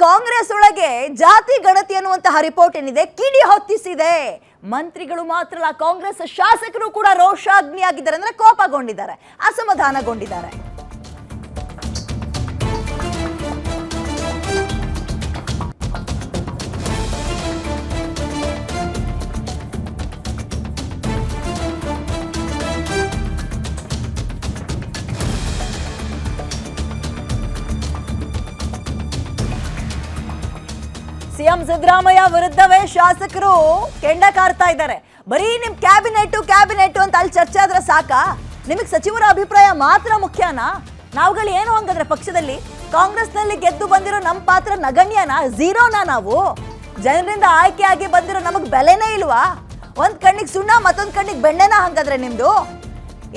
ಕಾಂಗ್ರೆಸ್ ಒಳಗೆ ಜಾತಿ ಗಣತಿ ಅನ್ನುವಂತಹ ರಿಪೋರ್ಟ್ ಏನಿದೆ ಕಿಡಿ ಹೊತ್ತಿಸಿದೆ. ಮಂತ್ರಿಗಳು ಮಾತ್ರ ಅಲ್ಲ, ಕಾಂಗ್ರೆಸ್ ಶಾಸಕರು ಕೂಡ ರೋಷಾಗ್ನಿಯಾಗಿದ್ದಾರೆ, ಅಂದ್ರೆ ಕೋಪಗೊಂಡಿದ್ದಾರೆ, ಅಸಮಾಧಾನಗೊಂಡಿದ್ದಾರೆ. ಸಿಎಂ ಸಿದ್ದರಾಮಯ್ಯ ವಿರುದ್ಧವೇ ಶಾಸಕರು ಕೆಂಡ ಕಾರ್ತಾ ಇದ್ದಾರೆ. ಬರೀ ನಿಮ್ ಕ್ಯಾಬಿನೆಟ್ ಅಂತ ಅಲ್ಲಿ ಚರ್ಚೆ ಆದ್ರೆ ಸಾಕ? ನಿಮಗೆ ಸಚಿವರ ಅಭಿಪ್ರಾಯ ಮಾತ್ರ ಮುಖ್ಯನಾ? ನಾವುಗಳು ಏನು ಹಂಗಂದ್ರೆ ಪಕ್ಷದಲ್ಲಿ ಕಾಂಗ್ರೆಸ್ನಲ್ಲಿ ಗೆದ್ದು ಬಂದಿರೋ ನಮ್ಮ ಪಾತ್ರ ನಗಣ್ಯನಾ? ಝೀರೋನಾ? ನಾವು ಜನರಿಂದ ಆಯ್ಕೆ ಆಗಿ ಬಂದಿರೋ ನಮಗ್ ಬೆಲೆನೇ ಇಲ್ವಾ? ಒಂದ್ ಕಣ್ಣಿಗೆ ಸುಣ್ಣ ಮತ್ತೊಂದ್ ಕಣ್ಣಿಗೆ ಬೆಣ್ಣೆನ ಹಂಗಾದ್ರೆ ನಿಮ್ದು?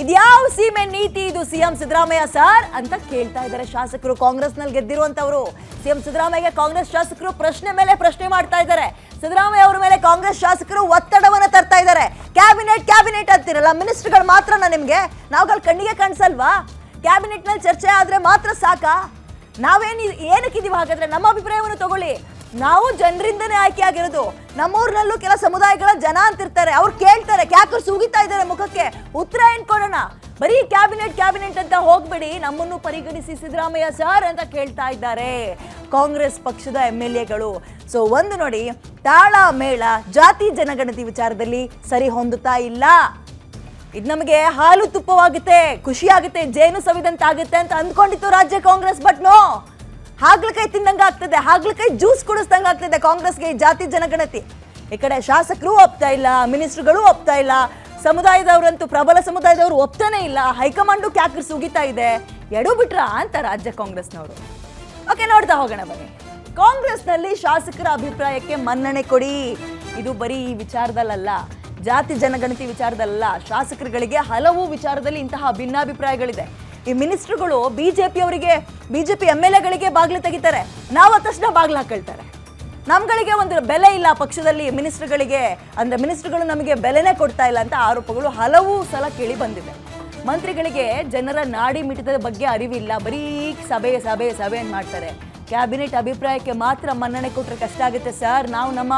ಇದ್ಯಾವ ಸೀಮೆ ನೀತಿ ಇದು ಸಿಎಂ ಸಿದ್ದರಾಮಯ್ಯ ಸರ್ ಅಂತ ಕೇಳ್ತಾ ಇದ್ದಾರೆ ಶಾಸಕರು. ಕಾಂಗ್ರೆಸ್ ನಲ್ಲಿ ಗೆದ್ದಿರುವಂತವರು ಸಿಎಂ ಸಿದ್ದರಾಮಯ್ಯ ಕಾಂಗ್ರೆಸ್ ಶಾಸಕರು ಪ್ರಶ್ನೆ ಮೇಲೆ ಪ್ರಶ್ನೆ ಮಾಡ್ತಾ ಇದ್ದಾರೆ. ಸಿದ್ದರಾಮಯ್ಯ ಅವರ ಮೇಲೆ ಕಾಂಗ್ರೆಸ್ ಶಾಸಕರು ಒತ್ತಡವನ್ನ ತರ್ತಾ ಇದ್ದಾರೆ. ಕ್ಯಾಬಿನೆಟ್ ಅಂತಿರಲ್ಲ, ಮಿನಿಸ್ಟರ್ಗಳು ಮಾತ್ರನಾ ನಿಮ್ಗೆ? ನಾವುಗಳು ಕಣ್ಣಿಗೆ ಕಾಣಿಸಲ್ವಾ? ಕ್ಯಾಬಿನೆಟ್ ನಲ್ಲಿ ಚರ್ಚೆ ಆದ್ರೆ ಮಾತ್ರ ಸಾಕಾ? ಏನಕ್ಕಿದೀವಿ ಹಾಗಾದ್ರೆ? ನಮ್ಮ ಅಭಿಪ್ರಾಯವನ್ನು ತಗೊಳ್ಳಿ. ನಾವು ಜನರಿಂದನೇ ಆಯ್ಕೆ ಆಗಿರೋದು. ನಮ್ಮೂರಿನಲ್ಲೂ ಕೆಲ ಸಮುದಾಯಗಳ ಜನ ಅಂತಿರ್ತಾರೆ, ಅವ್ರು ಕೇಳ್ತಾರೆ, ಕ್ಯಾಕರ್ ಸುಗಿತಾ ಇದ್ದಾರೆ ಮುಖಕ್ಕೆ, ಉತ್ತರ ಏನ್ ಕೊಡೋಣ? ಬರೀ ಕ್ಯಾಬಿನೆಟ್ ಅಂತ ಹೋಗ್ಬೇಡಿ, ನಮ್ಮನ್ನು ಪರಿಗಣಿಸಿ ಸಿದ್ದರಾಮಯ್ಯ ಸರ್ ಅಂತ ಕೇಳ್ತಾ ಇದ್ದಾರೆ ಕಾಂಗ್ರೆಸ್ ಪಕ್ಷದ MLAಗಳು. ಸೊ ಒಂದು ನೋಡಿ, ತಾಳ ಮೇಳ ಜಾತಿ ಜನಗಣತಿ ವಿಚಾರದಲ್ಲಿ ಸರಿ ಹೊಂದುತ್ತಾ ಇಲ್ಲ. ಇದು ನಮಗೆ ಹಾಲು ತುಪ್ಪವಾಗುತ್ತೆ, ಖುಷಿ ಆಗುತ್ತೆ, ಜೇನು ಸವಿದಂತಾಗುತ್ತೆ ಅಂತ ಅಂದ್ಕೊಂಡಿತ್ತು ರಾಜ್ಯ ಕಾಂಗ್ರೆಸ್. ಬಟ್ ನೋ, ಹಾಗಲಕಾಯಿ ತಿಂದಂಗ ಆಗ್ತದೆ, ಹಾಗಲಕಾಯಿ ಜ್ಯೂಸ್ ಕುಡಿಸ್ದಂಗ ಆಗ್ತದೆ ಕಾಂಗ್ರೆಸ್ಗೆ ಈ ಜಾತಿ ಜನಗಣತಿ. ಈ ಕಡೆ ಶಾಸಕರು ಒಪ್ತಾ ಇಲ್ಲ, ಮಿನಿಸ್ಟರ್ಗಳು ಒಪ್ತಾ ಇಲ್ಲ, ಸಮುದಾಯದವರಂತೂ ಪ್ರಬಲ ಸಮುದಾಯದವರು ಒಪ್ತಾನೆ ಇಲ್ಲ, ಹೈಕಮಾಂಡು ಕ್ಯಾಕರ್ ಸುಗಿತಾ ಇದೆ. ಎಡು ಬಿಟ್ರ ಅಂತ ರಾಜ್ಯ ಕಾಂಗ್ರೆಸ್ನವರು. ಓಕೆ, ನೋಡ್ತಾ ಹೋಗೋಣ ಬನ್ನಿ. ಕಾಂಗ್ರೆಸ್ನಲ್ಲಿ ಶಾಸಕರ ಅಭಿಪ್ರಾಯಕ್ಕೆ ಮನ್ನಣೆ ಕೊಡಿ. ಇದು ಬರೀ ಈ ವಿಚಾರದಲ್ಲ, ಜಾತಿ ಜನಗಣತಿ ವಿಚಾರದಲ್ಲ, ಶಾಸಕರುಗಳಿಗೆ ಹಲವು ವಿಚಾರದಲ್ಲಿ ಇಂತಹ ಭಿನ್ನಾಭಿಪ್ರಾಯಗಳಿದೆ. ಈ ಮಿನಿಸ್ಟರ್ಗಳು ಬಿಜೆಪಿ MLAಗಳಿಗೆ ಬಾಗಿಲು ತೆಗಿತಾರೆ, ನಾವು ತಕ್ಷಣ ಬಾಗಿಲು ಹಾಕೊಳ್ತಾರೆ. ನಮ್ಗಳಿಗೆ ಒಂದು ಬೆಲೆ ಇಲ್ಲ ಪಕ್ಷದಲ್ಲಿ ಮಿನಿಸ್ಟರ್ಗಳಿಗೆ, ಅಂದ್ರೆ ಮಿನಿಸ್ಟರ್ಗಳು ನಮಗೆ ಬೆಲೆನೇ ಕೊಡ್ತಾ ಇಲ್ಲ ಅಂತ ಆರೋಪಗಳು ಹಲವು ಸಲ ಕೇಳಿ ಬಂದಿದೆ. ಮಂತ್ರಿಗಳಿಗೆ ಜನರ ನಾಡಿ ಮಿಡಿತದ ಬಗ್ಗೆ ಅರಿವಿಲ್ಲ, ಬರೀ ಸಭೆ ಮಾಡ್ತಾರೆ. ಕ್ಯಾಬಿನೆಟ್ ಅಭಿಪ್ರಾಯಕ್ಕೆ ಮಾತ್ರ ಮನ್ನಣೆ ಕೊಟ್ಟರೆ ಕಷ್ಟ ಆಗುತ್ತೆ ಸರ್. ನಾವು ನಮ್ಮ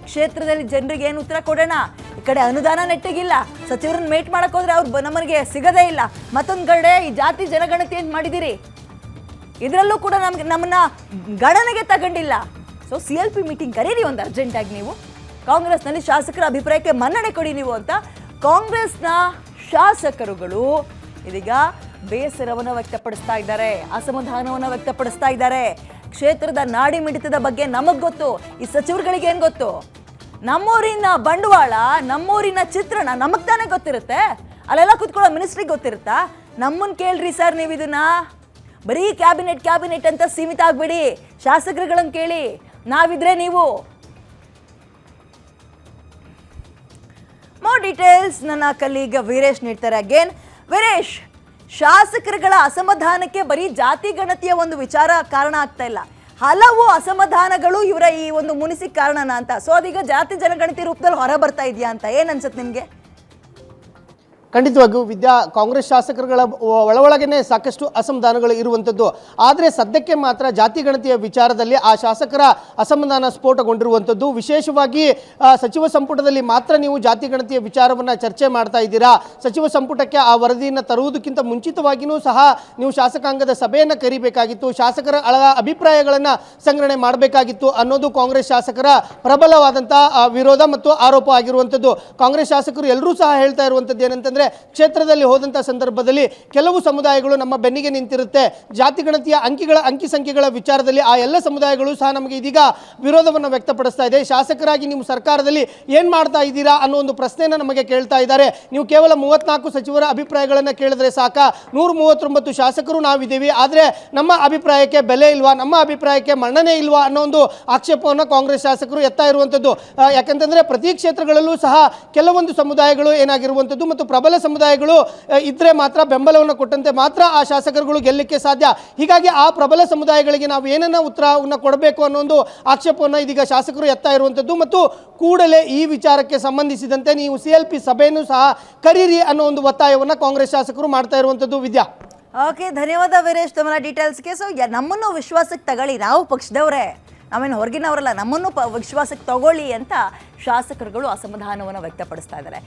ಕ್ಷೇತ್ರದಲ್ಲಿ ಜನರಿಗೆ ಏನು ಉತ್ತರ ಕೊಡೋಣ? ಈ ಕಡೆ ಅನುದಾನ ನೆಟ್ಟಿಗಿಲ್ಲ, ಸಚಿವರನ್ನ ಮೇಟ್ ಮಾಡಕ್ ಹೋದ್ರೆ ಅವ್ರು ನಮಗೆ ಸಿಗದೇ ಇಲ್ಲ. ಮತ್ತೊಂದ್ ಕಡೆ ಈ ಜಾತಿ ಜನಗಣತಿ ಏನ್ ಮಾಡಿದಿರಿ, ಇದರಲ್ಲೂ ಕೂಡ ನಮ್ಮನ್ನ ಗಣನೆಗೆ ತಗೊಂಡಿಲ್ಲ. ಸೊ CLP ಮೀಟಿಂಗ್ ಕರೀರಿ ಒಂದು ಅರ್ಜೆಂಟ್ ಆಗಿ. ನೀವು ಕಾಂಗ್ರೆಸ್ನಲ್ಲಿ ಶಾಸಕರ ಅಭಿಪ್ರಾಯಕ್ಕೆ ಮನ್ನಣೆ ಕೊಡಿ ನೀವು ಅಂತ ಕಾಂಗ್ರೆಸ್ನ ಶಾಸಕರುಗಳು ಇದೀಗ ಬೇಸರವನ್ನು ವ್ಯಕ್ತಪಡಿಸ್ತಾ ಇದ್ದಾರೆ, ಅಸಮಾಧಾನವನ್ನು ವ್ಯಕ್ತಪಡಿಸ್ತಾ ಇದ್ದಾರೆ. ಕ್ಷೇತ್ರದ ನಾಡಿ ಮಿಡಿತದ ಬಗ್ಗೆ ನಮಗ್ ಗೊತ್ತು, ಈ ಸಚಿವರುಗಳಿಗೆ ಏನ್ ಗೊತ್ತು? ನಮ್ಮೂರಿನ ಬಂಡವಾಳ, ನಮ್ಮೂರಿನ ಚಿತ್ರಣ ನಮಗ್ ತಾನೇ ಗೊತ್ತಿರುತ್ತೆ. ಅಲ್ಲೆಲ್ಲ ಕುತ್ಕೊಳ್ಳೋ ಮಿನಿಸ್ಟ್ರಿಗೆ ಗೊತ್ತಿರುತ್ತಾ? ನಮ್ಮನ್ ಕೇಳ್ರಿ ಸರ್, ನೀವು ಇದನ್ನ ಬರೀ ಕ್ಯಾಬಿನೆಟ್ ಅಂತ ಸೀಮಿತ ಆಗ್ಬೇಡಿ, ಶಾಸಕರುಗಳನ್ನ ಕೇಳಿ. ನಾವಿದ್ರೆ ನೀವು. ಮೋರ್ ಡೀಟೇಲ್ಸ್ ನನ್ನ ಕಲೀಗ್ ವೀರೇಶ್ ನೀಡ್ತಾರೆ. ಅಗೇನ್ ವೀರೇಶ್, ಶಾಸಕರುಗಳ ಅಸಮಾಧಾನಕ್ಕೆ ಬರೀ ಜಾತಿ ಗಣತಿಯ ಒಂದು ವಿಚಾರ ಕಾರಣ ಆಗ್ತಾ ಇಲ್ಲ, ಹಲವು ಅಸಮಾಧಾನಗಳು ಇವರ ಈ ಒಂದು ಮುನಿಸಿಗೆ ಕಾರಣನ ಅಂತ. ಸೊ ಅದೀಗ ಜಾತಿ ಜನಗಣತಿ ರೂಪದಲ್ಲಿ ಹೊರ ಬರ್ತಾ ಇದೆಯಾ ಅಂತ ಏನ್ ಅನ್ಸುತ್ತೆ ನಿಮ್ಗೆ? ಖಂಡಿತವಾಗಿಯೂ ವಿದ್ಯಾ, ಕಾಂಗ್ರೆಸ್ ಶಾಸಕರುಗಳ ಒಳಗೇನೆ ಸಾಕಷ್ಟು ಅಸಮಾಧಾನಗಳು ಇರುವಂಥದ್ದು. ಆದರೆ ಸದ್ಯಕ್ಕೆ ಮಾತ್ರ ಜಾತಿ ಗಣತಿಯ ವಿಚಾರದಲ್ಲಿ ಆ ಶಾಸಕರ ಅಸಮಾಧಾನ ಸ್ಫೋಟಗೊಂಡಿರುವಂಥದ್ದು. ವಿಶೇಷವಾಗಿ ಸಚಿವ ಸಂಪುಟದಲ್ಲಿ ಮಾತ್ರ ನೀವು ಜಾತಿ ಗಣತಿಯ ವಿಚಾರವನ್ನು ಚರ್ಚೆ ಮಾಡ್ತಾ ಇದ್ದೀರಾ. ಸಚಿವ ಸಂಪುಟಕ್ಕೆ ಆ ವರದಿಯನ್ನು ತರುವುದಕ್ಕಿಂತ ಮುಂಚಿತವಾಗಿಯೂ ಸಹ ನೀವು ಶಾಸಕಾಂಗದ ಸಭೆಯನ್ನು ಕರಿಬೇಕಾಗಿತ್ತು, ಶಾಸಕರ ಅಭಿಪ್ರಾಯಗಳನ್ನು ಸಂಗ್ರಹಣೆ ಮಾಡಬೇಕಾಗಿತ್ತು ಅನ್ನೋದು ಕಾಂಗ್ರೆಸ್ ಶಾಸಕರ ಪ್ರಬಲವಾದಂಥ ವಿರೋಧ ಮತ್ತು ಆರೋಪ ಆಗಿರುವಂಥದ್ದು. ಕಾಂಗ್ರೆಸ್ ಶಾಸಕರು ಎಲ್ಲರೂ ಸಹ ಹೇಳ್ತಾ ಇರುವಂಥದ್ದು ಏನಂತಂದ್ರೆ, ಕ್ಷೇತ್ರದಲ್ಲಿ ಹೋದಂಥ ಸಂದರ್ಭದಲ್ಲಿ ಕೆಲವು ಸಮುದಾಯಗಳು ನಮ್ಮ ಬೆನ್ನಿಗೆ ನಿಂತಿರುತ್ತೆ. ಜಾತಿ ಗಣತಿಯ ಅಂಕಿ ಸಂಖ್ಯೆಗಳ ವಿಚಾರದಲ್ಲಿ ಆ ಎಲ್ಲ ಸಮುದಾಯಗಳು ಸಹ ನಮಗೆ ಇದೀಗ ವಿರೋಧವನ್ನು ವ್ಯಕ್ತಪಡಿಸ್ತಾ ಇದೆ. ಶಾಸಕರಾಗಿ ನೀವು ಸರ್ಕಾರದಲ್ಲಿ ಏನು ಮಾಡ್ತಾ ಇದ್ದೀರಾ ಅನ್ನೋ ಒಂದು ಪ್ರಶ್ನೆಯನ್ನು ನಮಗೆ ಕೇಳ್ತಾ ಇದ್ದಾರೆ. ನೀವು ಕೇವಲ 34 ಸಚಿವರ ಅಭಿಪ್ರಾಯಗಳನ್ನು ಕೇಳಿದ್ರೆ ಸಾಕ? 139 ಶಾಸಕರು ನಾವಿದ್ದೀವಿ, ಆದರೆ ನಮ್ಮ ಅಭಿಪ್ರಾಯಕ್ಕೆ ಬೆಲೆ ಇಲ್ವಾ, ನಮ್ಮ ಅಭಿಪ್ರಾಯಕ್ಕೆ ಮನ್ನಣೆ ಇಲ್ವಾ ಅನ್ನೋ ಒಂದು ಆಕ್ಷೇಪವನ್ನು ಕಾಂಗ್ರೆಸ್ ಶಾಸಕರು ಎತ್ತಾ ಇರುವಂಥದ್ದು. ಯಾಕಂತಂದ್ರೆ ಪ್ರತಿ ಕ್ಷೇತ್ರಗಳಲ್ಲೂ ಸಹ ಕೆಲವೊಂದು ಸಮುದಾಯಗಳು ಏನಾಗಿರುವಂಥದ್ದು ಮತ್ತು ಪ್ರಬಲ ಸಮುದಾಯಗಳು ಇದ್ರೆ ಮಾತ್ರ, ಬೆಂಬಲವನ್ನು ಕೊಟ್ಟಂತೆ ಮಾತ್ರ ಆ ಶಾಸಕರುಗಳು ಗೆಲ್ಲಕ್ಕೆ ಸಾಧ್ಯ. ಹೀಗಾಗಿ ಆ ಪ್ರಬಲ ಸಮುದಾಯಗಳಿಗೆ ನಾವು ಏನನ್ನ ಉತ್ತರವನ್ನು ಕೊಡಬೇಕು ಅನ್ನೋ ಒಂದು ಆಕ್ಷೇಪವನ್ನು ಇದೀಗ ಶಾಸಕರು ಎತ್ತಾ ಇರುವಂಥದ್ದು. ಮತ್ತು ಕೂಡಲೇ ಈ ವಿಚಾರಕ್ಕೆ ಸಂಬಂಧಿಸಿದಂತೆ ನೀವು CLP ಸಭೆಯನ್ನು ಸಹ ಕರೀರಿ ಅನ್ನೋ ಒಂದು ಒತ್ತಾಯವನ್ನು ಕಾಂಗ್ರೆಸ್ ಶಾಸಕರು ಮಾಡ್ತಾ ಇರುವಂಥದ್ದು. ವಿದ್ಯಾ, ಓಕೆ, ಧನ್ಯವಾದ ವೀರೇಶ್ ತಮ್ಮ ಡೀಟೇಲ್ಸ್ಗೆ. ಸೊ ನಮ್ಮನ್ನು ವಿಶ್ವಾಸಕ್ಕೆ ತಗೊಳ್ಳಿ, ನಾವು ಪಕ್ಷದವರೇ, ನಾವೇನು ಹೊರಗಿನವರಲ್ಲ, ನಮ್ಮನ್ನು ವಿಶ್ವಾಸಕ್ಕೆ ತಗೊಳ್ಳಿ ಅಂತ ಶಾಸಕರುಗಳು ಅಸಮಾಧಾನವನ್ನು ವ್ಯಕ್ತಪಡಿಸ್ತಾ ಇದ್ದಾರೆ.